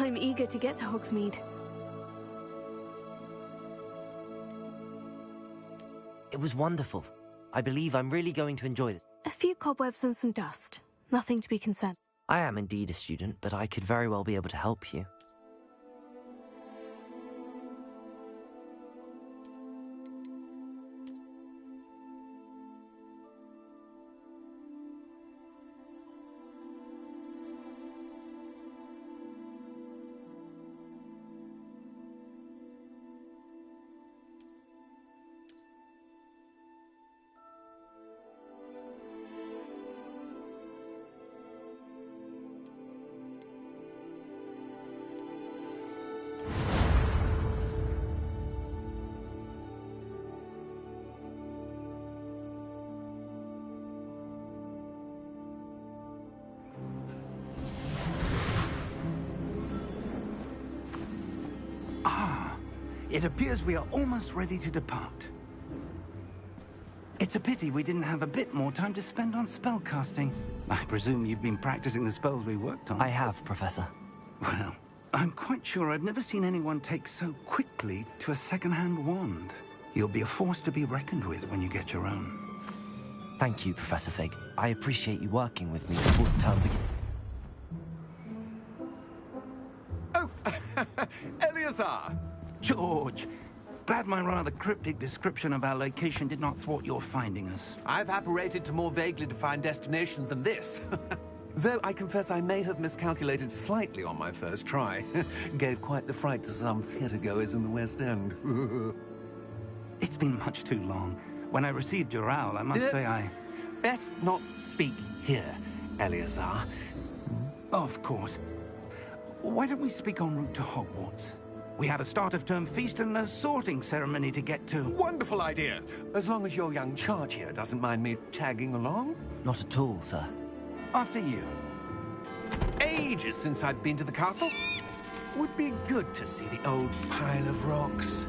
I'm eager to get to Hogsmeade. It was wonderful. I believe I'm really going to enjoy this. A few cobwebs and some dust. Nothing to be concerned. I am indeed a student, but I could very well be able to help you. It appears we are almost ready to depart. It's a pity we didn't have a bit more time to spend on spellcasting. I presume you've been practicing the spells we worked on. I have, Professor. Well, I'm quite sure I've never seen anyone take so quickly to a second-hand wand. You'll be a force to be reckoned with when you get your own. Thank you, Professor Fig. I appreciate you working with me before the term begins. Oh, Eleazar! George! Glad my rather cryptic description of our location did not thwart your finding us. I've apparated to more vaguely defined destinations than this. Though I confess I may have miscalculated slightly on my first try. Gave quite the fright to some theatre-goers in the West End. It's been much too long. When I received your owl, I must say I... Best not speak here, Eleazar. Of course. Why don't we speak en route to Hogwarts? We have a start-of-term feast and a sorting ceremony to get to. Wonderful idea! As long as your young charge here doesn't mind me tagging along. Not at all, sir. After you. Ages since I'd been to the castle. Would be good to see the old pile of rocks.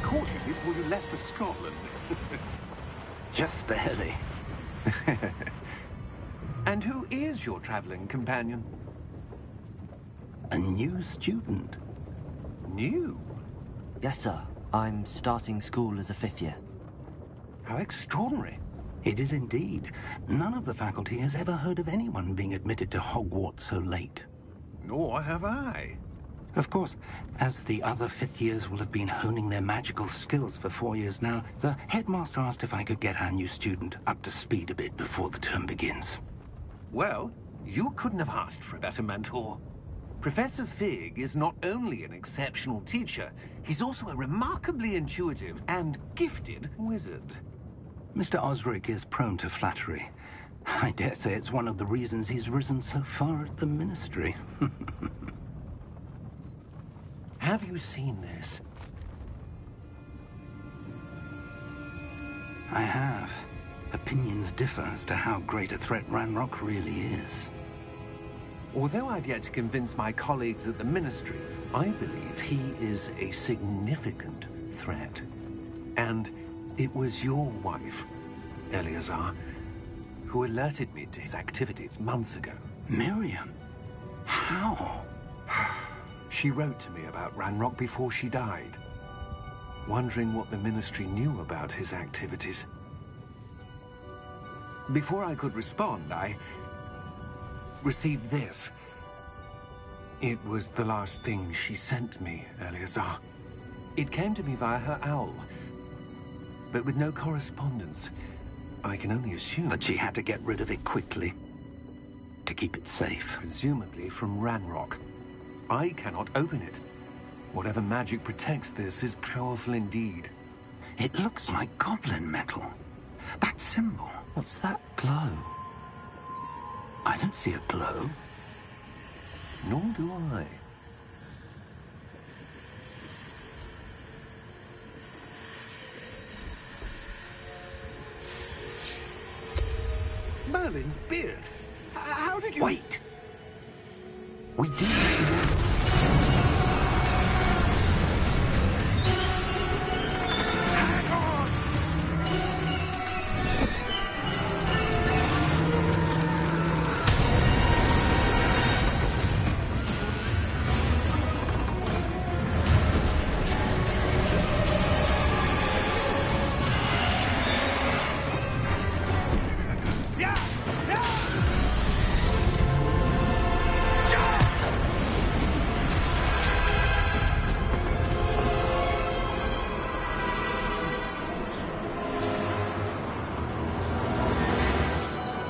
Caught you before you left for Scotland. Just barely. And who is your traveling companion? A new student. New? Yes, sir. I'm starting school as a 5th year. How extraordinary. It is indeed. None of the faculty has ever heard of anyone being admitted to Hogwarts so late. Nor have I. Of course, as the other 5th years will have been honing their magical skills for 4 years now, the headmaster asked if I could get our new student up to speed a bit before the term begins. Well, you couldn't have asked for a better mentor. Professor Fig is not only an exceptional teacher, he's also a remarkably intuitive and gifted wizard. Mr. Osric is prone to flattery. I dare say it's one of the reasons he's risen so far at the Ministry. Have you seen this? I have. Opinions differ as to how great a threat Ranrock really is. Although I've yet to convince my colleagues at the Ministry, I believe he is a significant threat. And it was your wife, Eleazar, who alerted me to his activities months ago. Miriam? How? She wrote to me about Ranrock before she died, wondering what the Ministry knew about his activities. Before I could respond, I received this. It was the last thing she sent me, Eleazar. It came to me via her owl, but with no correspondence. I can only assume That she had to get rid of it quickly to keep it safe. presumably from Ranrock. I cannot open it. Whatever magic protects this is powerful indeed. It looks like goblin metal. That symbol. What's that glow? I don't see a glow. Nor do I. Merlin's beard. How did you... Wait! We do... Hang on!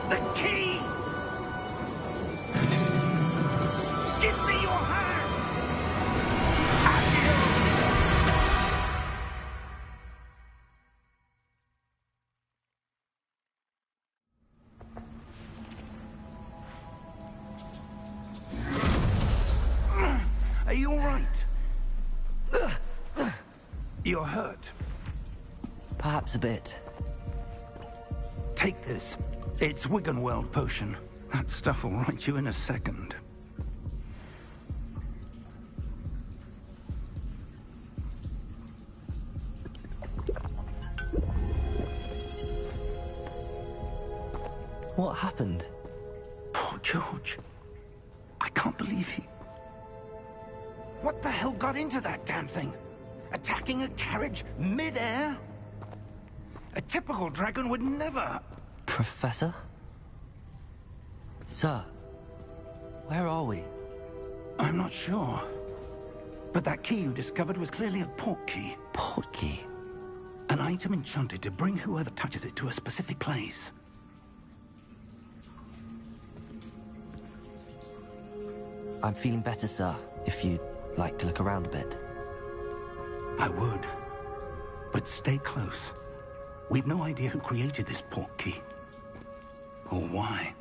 The key! Give me your hand! Are you all right? You're hurt. Perhaps a bit. Take this. It's Wiggenweld potion. That stuff will right you in a second. What happened? Poor George. I can't believe he... What the hell got into that damn thing? Attacking a carriage mid-air? A typical dragon would never... Professor? Sir, where are we? I'm not sure. But that key you discovered was clearly a port key. Port key? An item enchanted to bring whoever touches it to a specific place. I'm feeling better, sir, if you'd like to look around a bit. I would. But stay close. We've no idea who created this port key. Or why.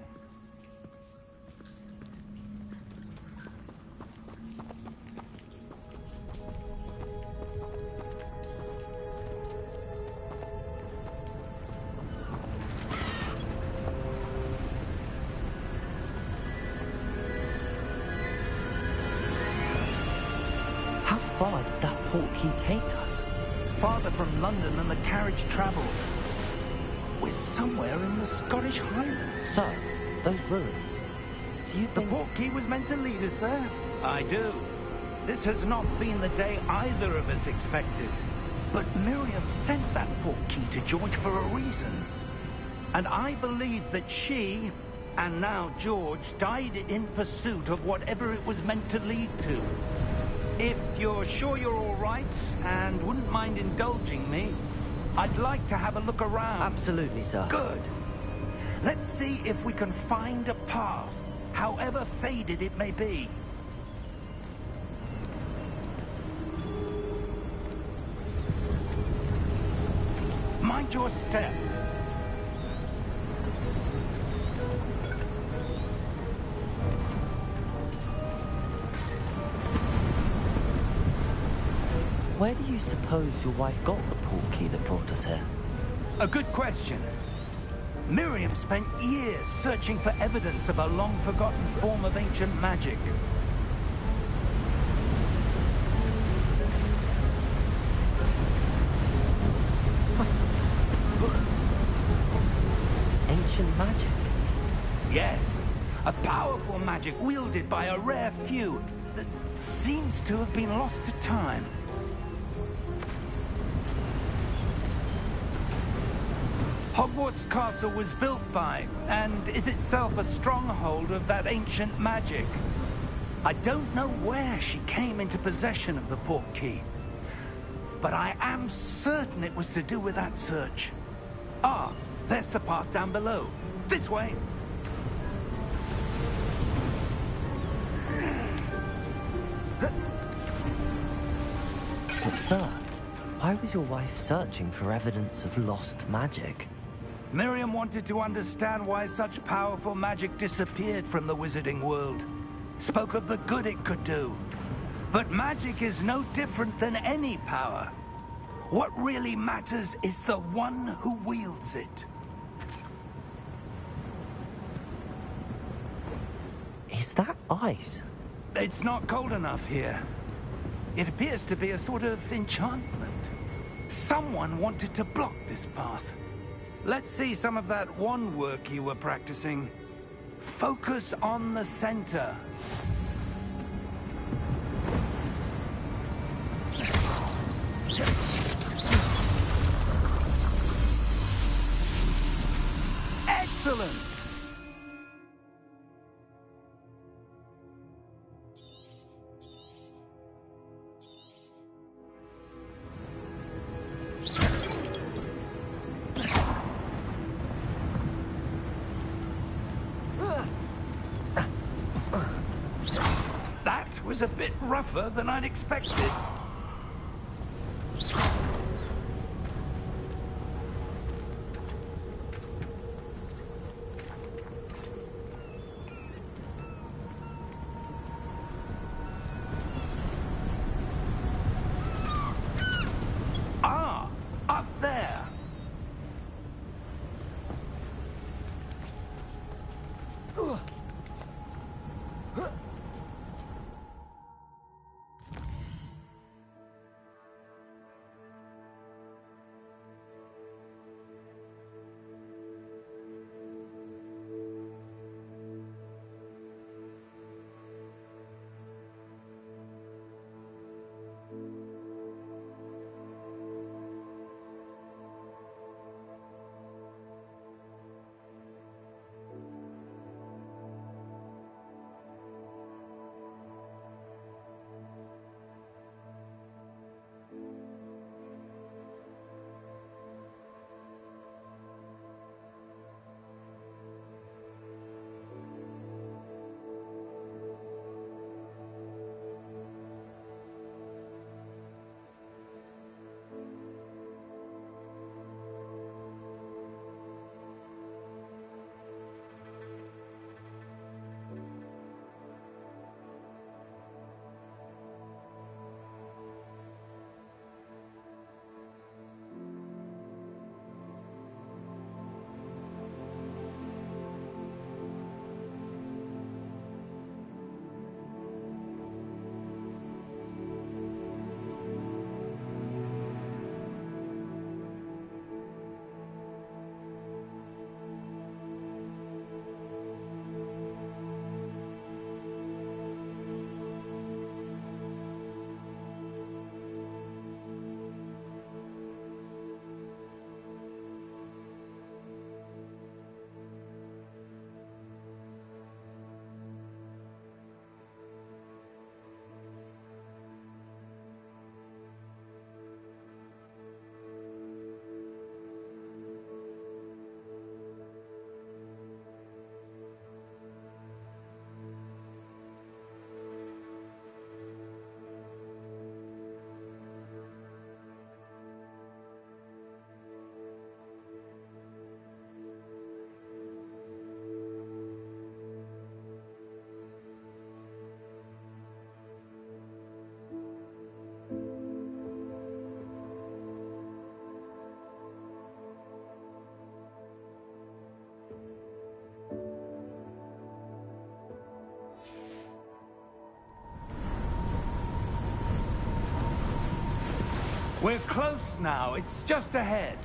How far did that port key take us? Farther from London than the carriage travelled. We're somewhere in the Scottish Highlands. Sir, those ruins. Do you The think... port key was meant to lead us there? I do. This has not been the day either of us expected. But Miriam sent that port key to George for a reason. And I believe that she, and now George, died in pursuit of whatever it was meant to lead to. If you're sure you're all right, and wouldn't mind indulging me, I'd like to have a look around. Absolutely, sir. Good. Let's see if we can find a path, however faded it may be. Mind your step. Where do you suppose your wife got the port key that brought us here? A good question. Miriam spent years searching for evidence of a long-forgotten form of ancient magic. Ancient magic? Yes, a powerful magic wielded by a rare few that seems to have been lost to time. Hogwarts Castle was built by, and is itself a stronghold of that ancient magic. I don't know where she came into possession of the portkey, but I am certain it was to do with that search. Ah, there's the path down below. This way. But sir, why was your wife searching for evidence of lost magic? Miriam wanted to understand why such powerful magic disappeared from the wizarding world. Spoke of the good it could do. But magic is no different than any power. What really matters is the one who wields it. Is that ice? It's not cold enough here. It appears to be a sort of enchantment. Someone wanted to block this path. Let's see some of that wand work you were practicing. Focus on the center. Excellent! That was a bit rougher than I'd expected. Ah, up there. We're close now. It's just ahead.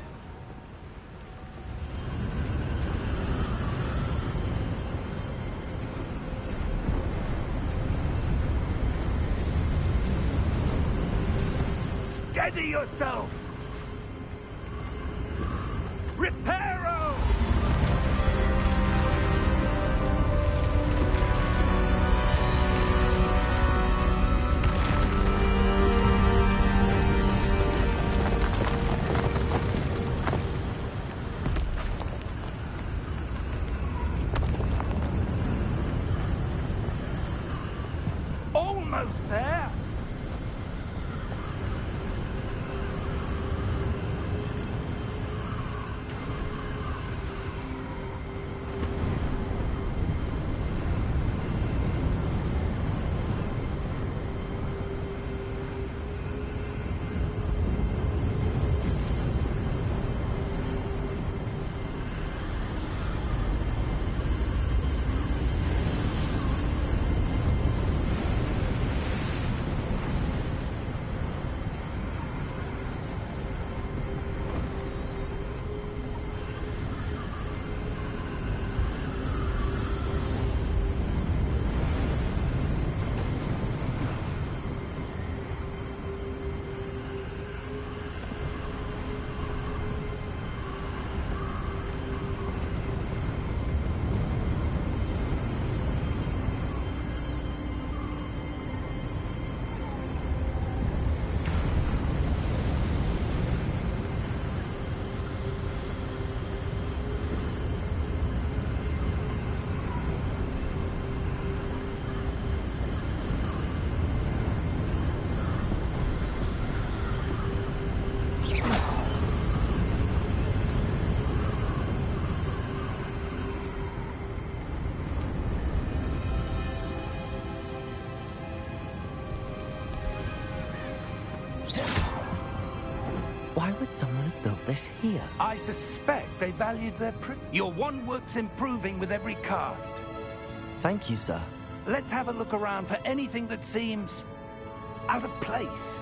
Steady yourself! Reparo! Why would someone have built this here? I suspect they valued their Your one work's improving with every cast. Thank you, sir. Let's have a look around for anything that seems out of place.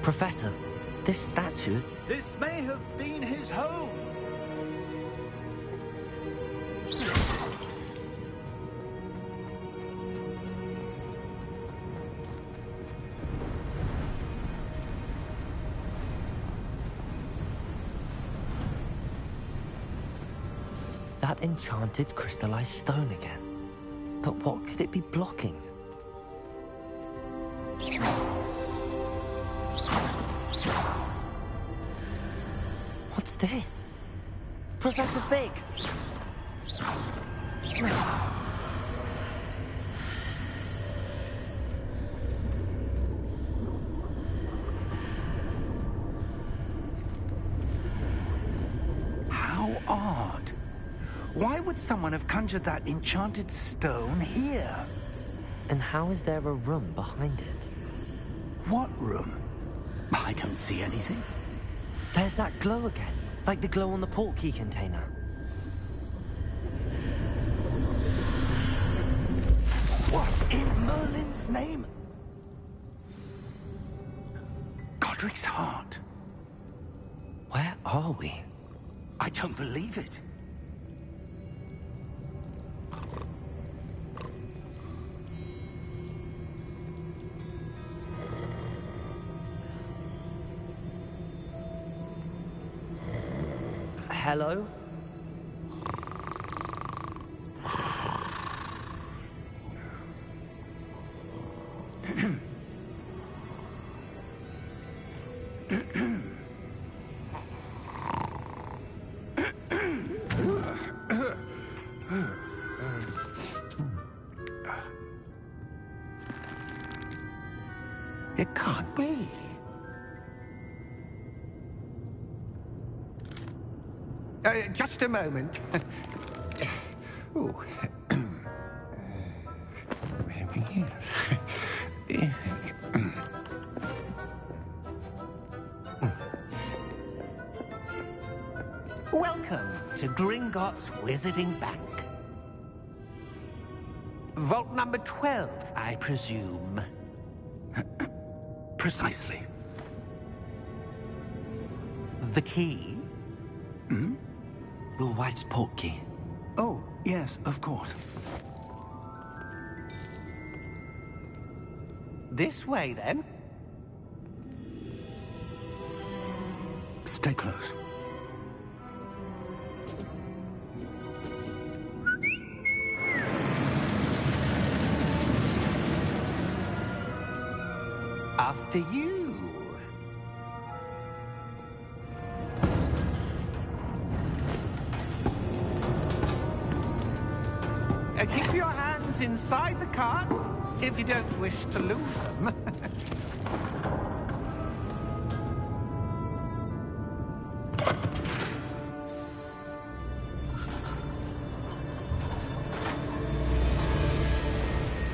Professor, this statue... This may have been his home. That enchanted crystallized stone again. But what could it be blocking? What's this? Professor Fig! How odd. Why would someone have conjured that enchanted stone here? And how is there a room behind it? What room? I don't see anything. There's that glow again, like the glow on the portkey container. What in Merlin's name? Godric's heart. Where are we? I don't believe it. Hello? It can't be. Just a moment. Oh. Maybe here. Welcome to Gringotts Wizarding Bank. Vault number 12, I presume. Precisely. The key? Hmm? Your wife's portkey. Oh, yes, of course. This way, then. Stay close. After you. Keep your hands inside the cart if you don't wish to lose them.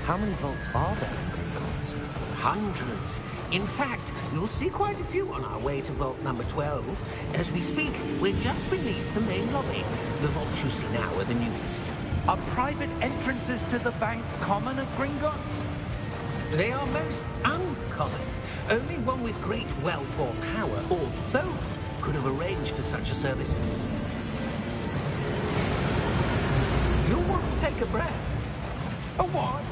How many vaults are there in Gringotts? Hundreds. In fact, you'll see quite a few on our way to vault number 12. As we speak, we're just beneath the main lobby. The vaults you see now are the newest. Are private entrances to the bank common at Gringotts? They are most uncommon. Only one with great wealth or power, or both, could have arranged for such a service. You'll want to take a breath. A what?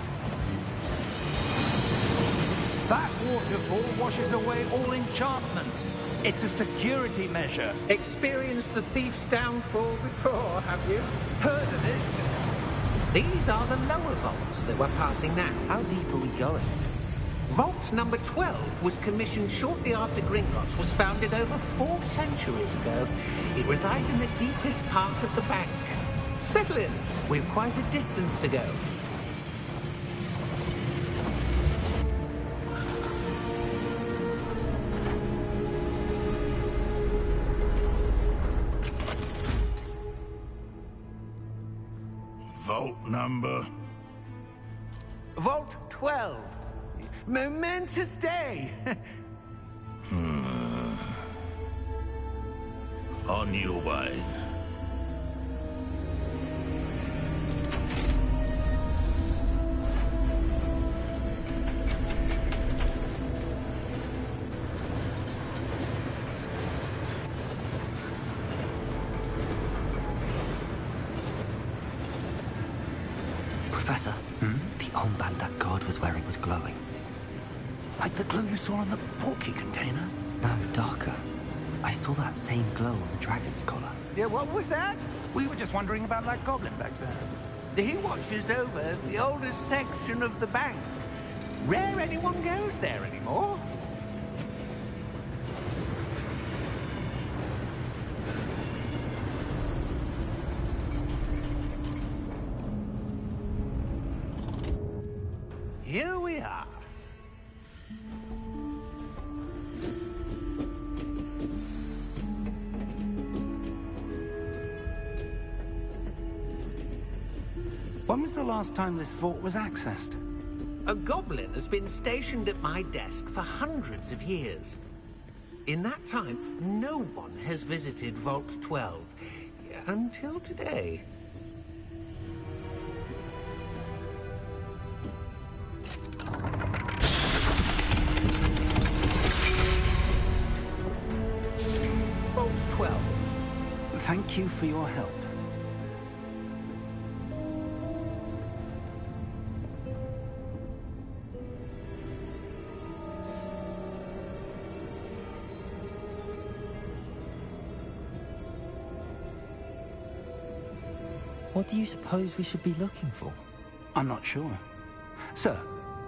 That waterfall washes away all enchantments. It's a security measure. Experienced the thief's downfall before, have you? Heard of it? These are the lower vaults that we're passing now. How deep are we going? Vault number 12 was commissioned shortly after Gringotts was founded over 4 centuries ago. It resides in the deepest part of the bank. Settle in. We've quite a distance to go. number? Vault 12. Momentous day. On your way. Professor, the armband that guard was wearing was glowing. Like the glow you saw on the portkey container? No, darker. I saw that same glow on the dragon's collar. Yeah, what was that? We were just wondering about that goblin back there. He watches over the oldest section of the bank. Rare anyone goes there anymore. Here we are. When was the last time this vault was accessed? A goblin has been stationed at my desk for hundreds of years. In that time, no one has visited Vault 12. Until today. Vault 12. Thank you for your help. What do you suppose we should be looking for? I'm not sure. Sir,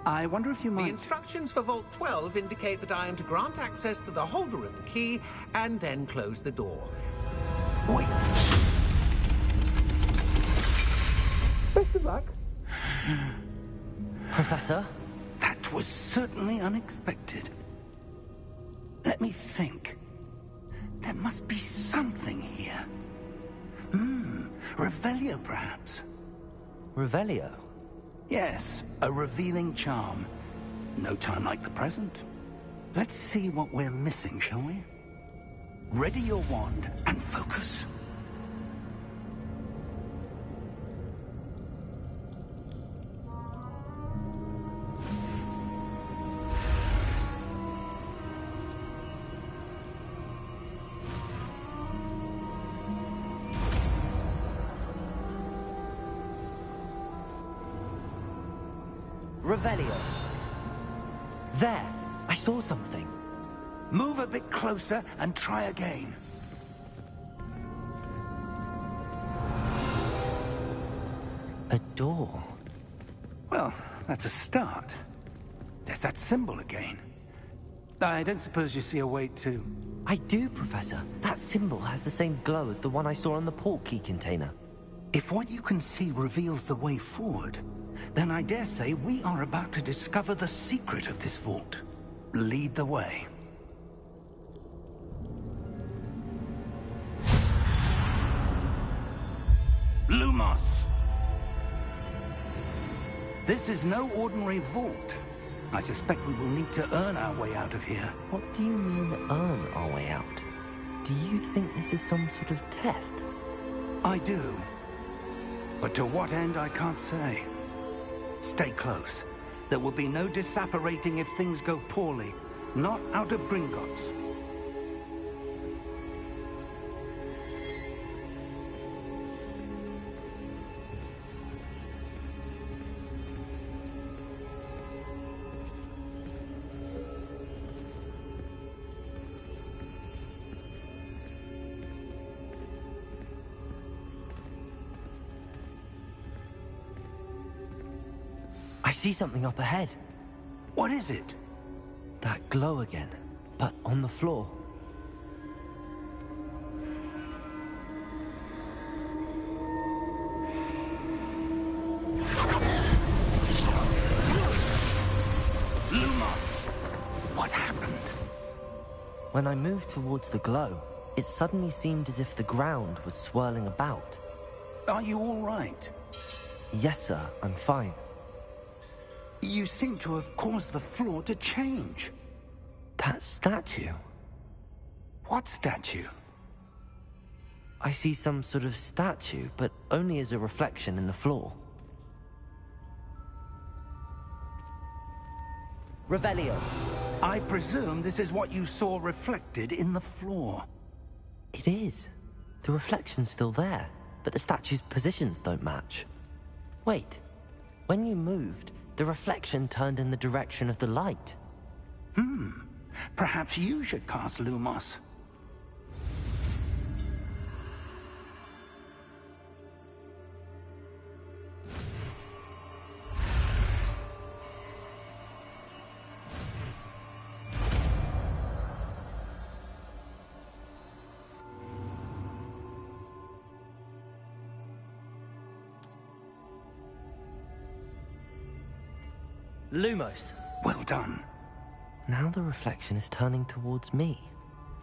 I wonder if you The might... instructions for Vault 12 indicate that I am to grant access to the holder of the key and then close the door. Wait! Best of luck. Professor? That was certainly unexpected. Let me think. There must be something here. Revelio, perhaps? Revelio? Yes, a revealing charm. No time like the present. Let's see what we're missing, shall we? Ready your wand and focus. Revelio. There! I saw something. Move a bit closer and try again. A door. Well, that's a start. There's that symbol again. I don't suppose you see a way to... I do, Professor. That symbol has the same glow as the one I saw on the portkey container. If what you can see reveals the way forward, then I dare say we are about to discover the secret of this vault. Lead the way. Lumos! This is no ordinary vault. I suspect we will need to earn our way out of here. What do you mean, earn our way out? Do you think this is some sort of test? I do. But to what end, I can't say. Stay close. There will be no disapparating if things go poorly. Not out of Gringotts. I see something up ahead. What is it? That glow again, but on the floor. Lumos! What happened? When I moved towards the glow, it suddenly seemed as if the ground was swirling about. Are you all right? Yes, sir, I'm fine. You seem to have caused the floor to change. That statue? What statue? I see some sort of statue, but only as a reflection in the floor. Revelio. I presume this is what you saw reflected in the floor. It is. The reflection's still there, but the statue's positions don't match. Wait. When you moved, the reflection turned in the direction of the light. Perhaps you should cast Lumos. Lumos. Well done. Now the reflection is turning towards me.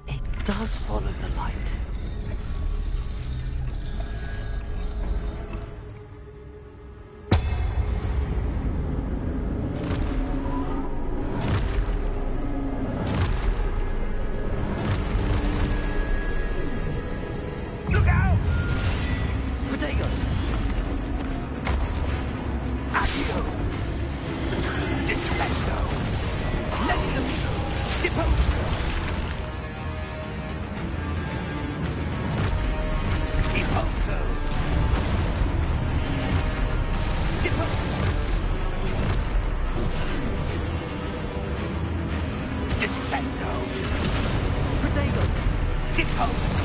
It does follow the light. Look out! Protego! Accio! Descendo! Levioso! Deposo! Deposo! Deposo! Descendo! Protego! Deposo!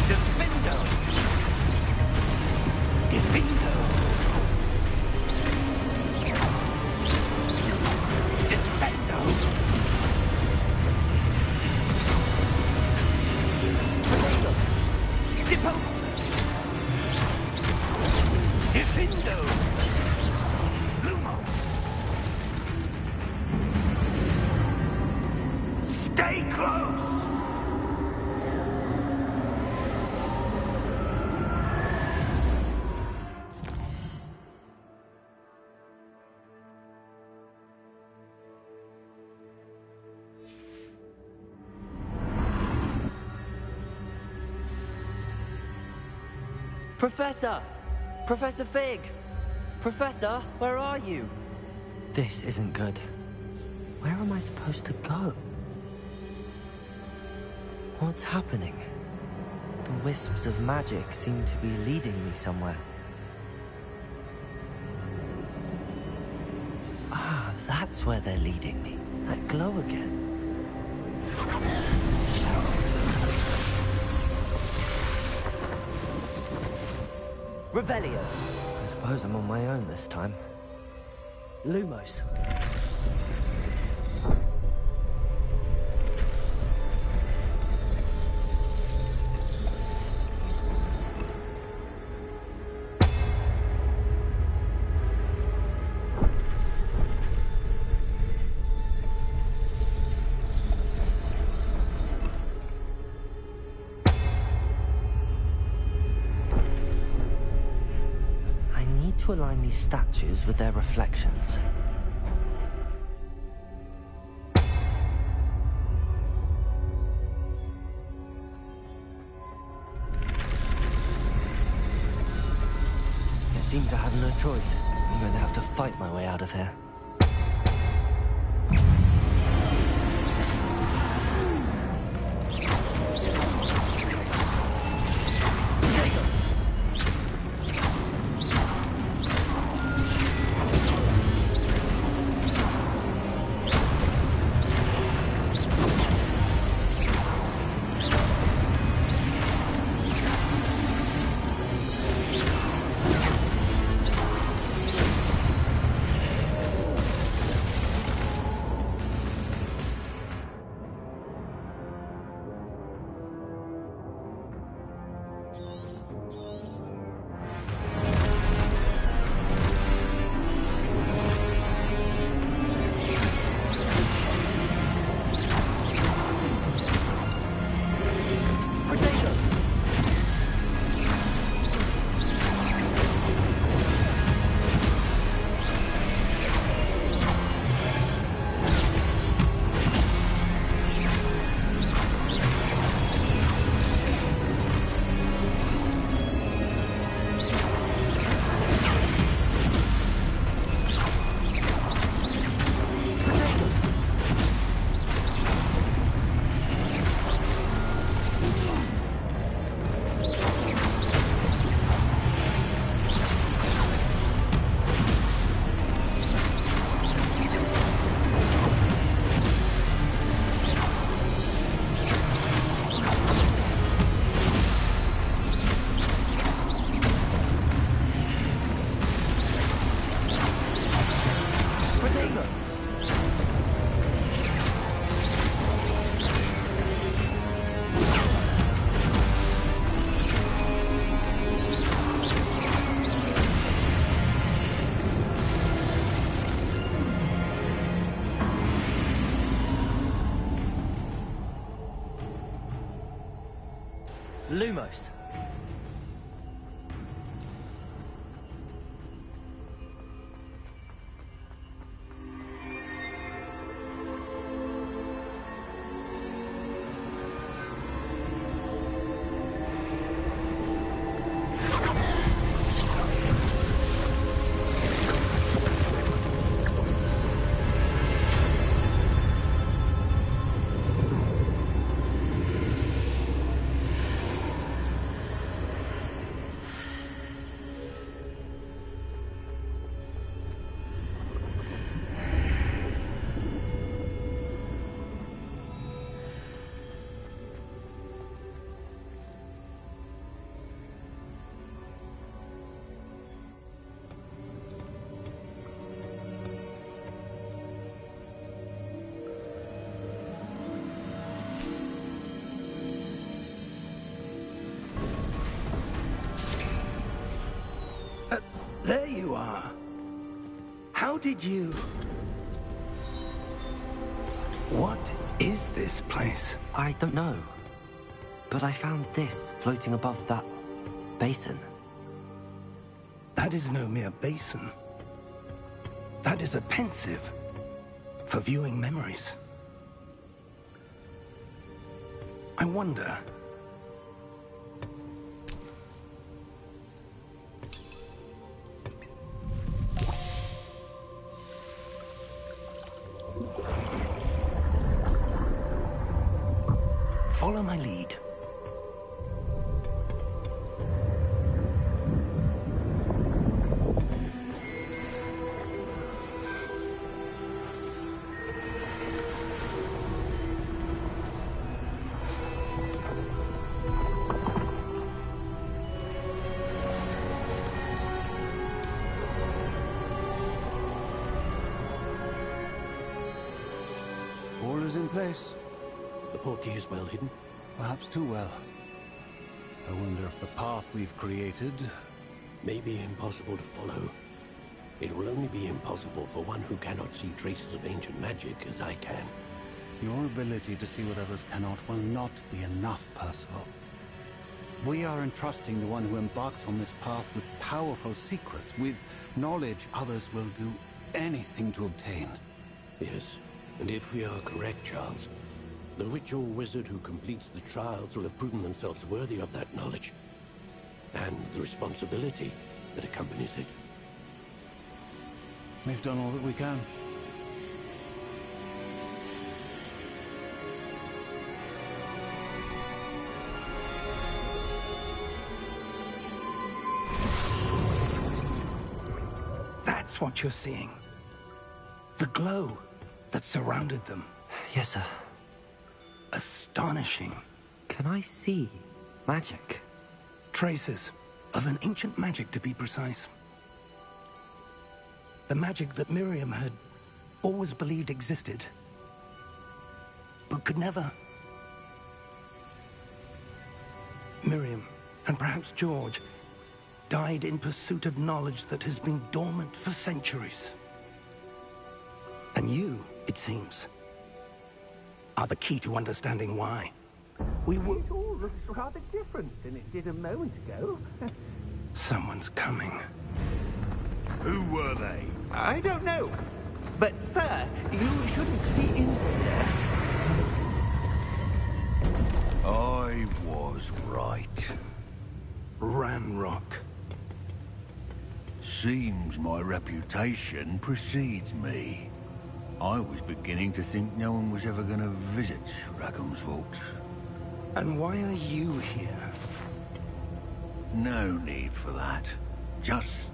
Defendo! Defendo! Descendo! Protego! Deposo! Defendo! Lumos! Stay close! Professor! Professor Fig! Professor, where are you? This isn't good. Where am I supposed to go? What's happening? The wisps of magic seem to be leading me somewhere. Ah, that's where they're leading me. That glow again. Revelio. I suppose I'm on my own this time. Lumos. To align these statues with their reflections. It seems I have no choice. I'm going to have to fight my way out of here. Lumos. There you are. How did you... What is this place? I don't know. But I found this floating above that basin. That is no mere basin. That is a pensive for viewing memories. I wonder... Follow my lead. All is in place. The portkey is well hidden. Perhaps too well. I wonder if the path we've created... May be impossible to follow. It will only be impossible for one who cannot see traces of ancient magic as I can. Your ability to see what others cannot will not be enough, Percival. We are entrusting the one who embarks on this path with powerful secrets, with knowledge others will do anything to obtain. Yes, and if we are correct, Charles, the ritual wizard who completes the trials will have proven themselves worthy of that knowledge, and the responsibility that accompanies it. We've done all that we can. That's what you're seeing. The glow that surrounded them. Yes, sir. Astonishing. Can I see magic? Traces of an ancient magic, to be precise. The magic that Miriam had always believed existed, but could never. Miriam, and perhaps George, died in pursuit of knowledge that has been dormant for centuries. And you, it seems, are the key to understanding why. We were... It all looks rather different than it did a moment ago. Someone's coming. Who were they? I don't know. But, sir, you shouldn't be in here. I was right. Ranrock. Seems my reputation precedes me. I was beginning to think no one was ever going to visit Rackham's vault. And why are you here? No need for that. Just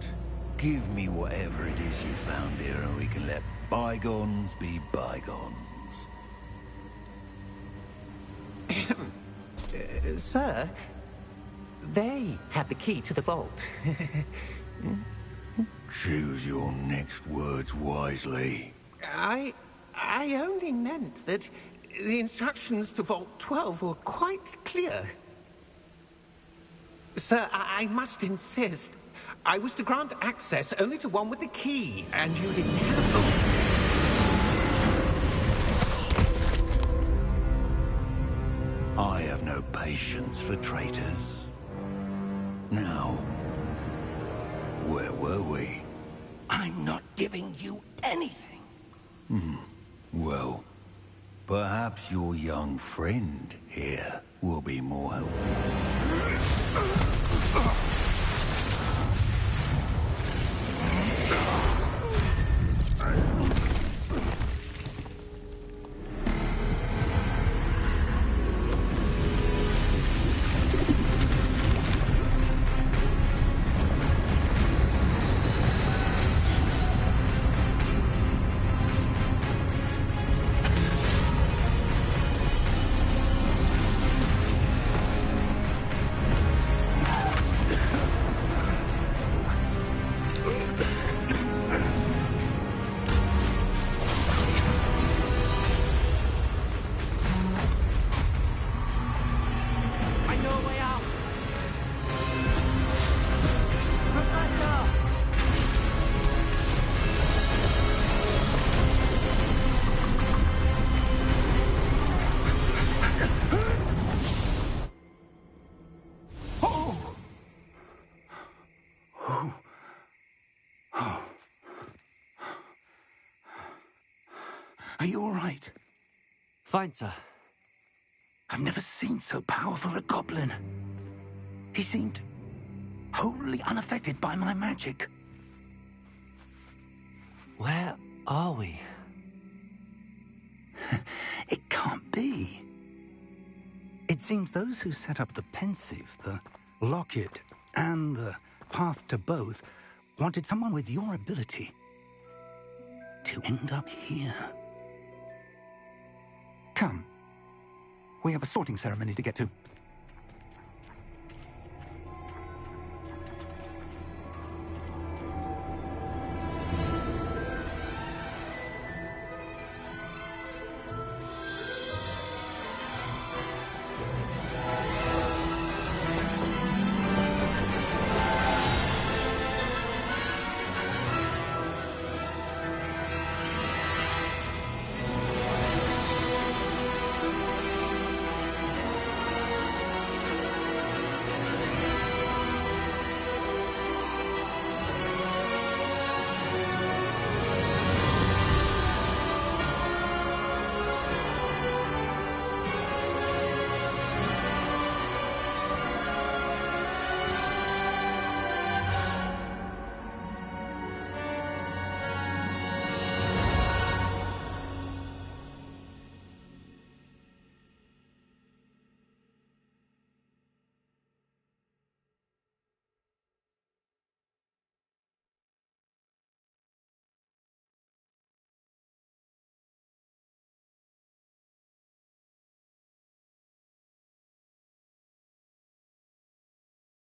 give me whatever it is you found here and we can let bygones be bygones. Sir, they had the key to the vault. Choose your next words wisely. I only meant that the instructions to Vault 12 were quite clear. Sir, I must insist. I was to grant access only to one with the key, and you didn't have them. I have no patience for traitors. Now, where were we? I'm not giving you anything. Well, perhaps your young friend here will be more helpful. I know a way out. Professor! Are you all right? Fine, sir. I've never seen so powerful a goblin. He seemed wholly unaffected by my magic. Where are we? It can't be. It seems those who set up the Pensieve, the Locket, and the Path to Both wanted someone with your ability to end up here. Come. We have a sorting ceremony to get to.